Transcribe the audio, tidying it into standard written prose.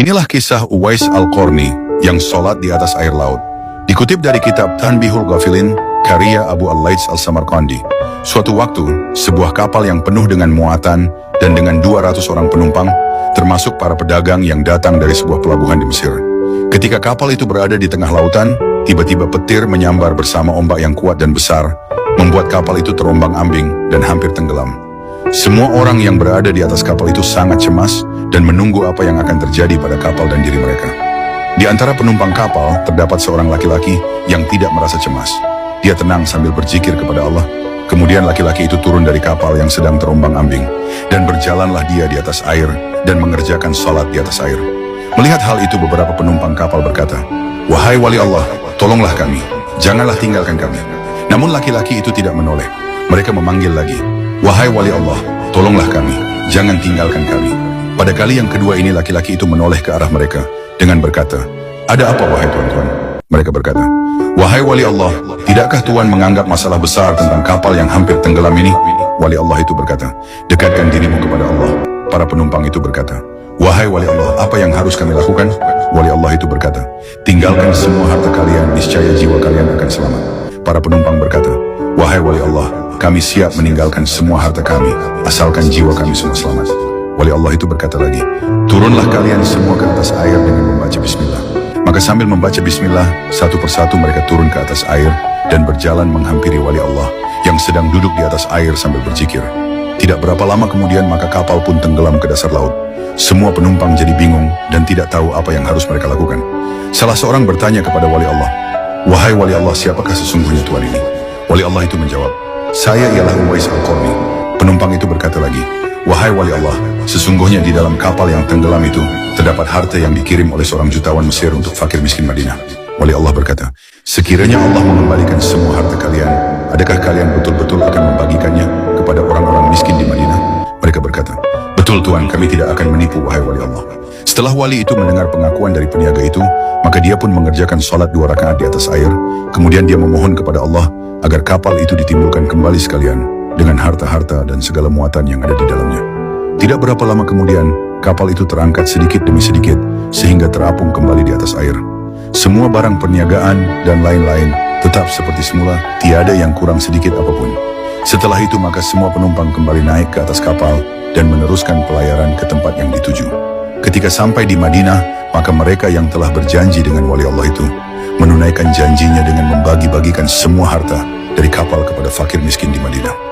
Inilah kisah Uwais Al-Qarni yang sholat di atas air laut. Dikutip dari kitab Tanbihul Ghafilin, karya Abu Al-Laits Al-Samarqandi. Suatu waktu, sebuah kapal yang penuh dengan muatan dan dengan 200 orang penumpang, termasuk para pedagang yang datang dari sebuah pelabuhan di Mesir. Ketika kapal itu berada di tengah lautan, tiba-tiba petir menyambar bersama ombak yang kuat dan besar, membuat kapal itu terombang-ambing dan hampir tenggelam. Semua orang yang berada di atas kapal itu sangat cemas dan menunggu apa yang akan terjadi pada kapal dan diri mereka. Di antara penumpang kapal, terdapat seorang laki-laki yang tidak merasa cemas. Dia tenang sambil berzikir kepada Allah. Kemudian laki-laki itu turun dari kapal yang sedang terombang-ambing, dan berjalanlah dia di atas air dan mengerjakan salat di atas air. Melihat hal itu, beberapa penumpang kapal berkata, "Wahai wali Allah, tolonglah kami, janganlah tinggalkan kami." Namun laki-laki itu tidak menoleh. Mereka memanggil lagi, "Wahai wali Allah, tolonglah kami, jangan tinggalkan kami." Pada kali yang kedua ini laki-laki itu menoleh ke arah mereka dengan berkata, "Ada apa wahai tuan-tuan?" Mereka berkata, "Wahai wali Allah, tidakkah Tuhan menganggap masalah besar tentang kapal yang hampir tenggelam ini?" Wali Allah itu berkata, "Dekatkan dirimu kepada Allah." Para penumpang itu berkata, "Wahai wali Allah, apa yang harus kami lakukan?" Wali Allah itu berkata, "Tinggalkan semua harta kalian, niscaya jiwa kalian akan selamat." Para penumpang berkata, "Wahai wali Allah, kami siap meninggalkan semua harta kami, asalkan jiwa kami semua selamat." Wali Allah itu berkata lagi, "Turunlah kalian semua ke atas air dengan membaca bismillah." Maka sambil membaca bismillah, satu persatu mereka turun ke atas air dan berjalan menghampiri wali Allah yang sedang duduk di atas air sambil berzikir. Tidak berapa lama kemudian maka kapal pun tenggelam ke dasar laut. Semua penumpang jadi bingung dan tidak tahu apa yang harus mereka lakukan. Salah seorang bertanya kepada wali Allah, "Wahai wali Allah, siapakah sesungguhnya Tuhan ini?" Wali Allah itu menjawab, "Saya ialah Uwais Al-Qarni." Penumpang itu berkata lagi, "Wahai wali Allah, sesungguhnya di dalam kapal yang tenggelam itu terdapat harta yang dikirim oleh seorang jutawan Mesir untuk fakir miskin Madinah." Wali Allah berkata, "Sekiranya Allah mengembalikan semua harta kalian, adakah kalian betul-betul akan membagikannya kepada orang-orang miskin di Madinah?" Mereka berkata, "Betul Tuhan, kami tidak akan menipu wahai wali Allah." Setelah wali itu mendengar pengakuan dari peniaga itu, maka dia pun mengerjakan sholat 2 rakaat di atas air. Kemudian dia memohon kepada Allah agar kapal itu ditimbulkan kembali sekalian dengan harta-harta dan segala muatan yang ada di dalamnya. Tidak berapa lama kemudian, kapal itu terangkat sedikit demi sedikit sehingga terapung kembali di atas air. Semua barang perniagaan dan lain-lain tetap seperti semula, tiada yang kurang sedikit apapun. Setelah itu maka semua penumpang kembali naik ke atas kapal dan meneruskan pelayaran ke tempat yang dituju. Ketika sampai di Madinah, maka mereka yang telah berjanji dengan wali Allah itu menunaikan janjinya dengan membagi-bagikan semua harta dari kapal kepada fakir miskin di Madinah.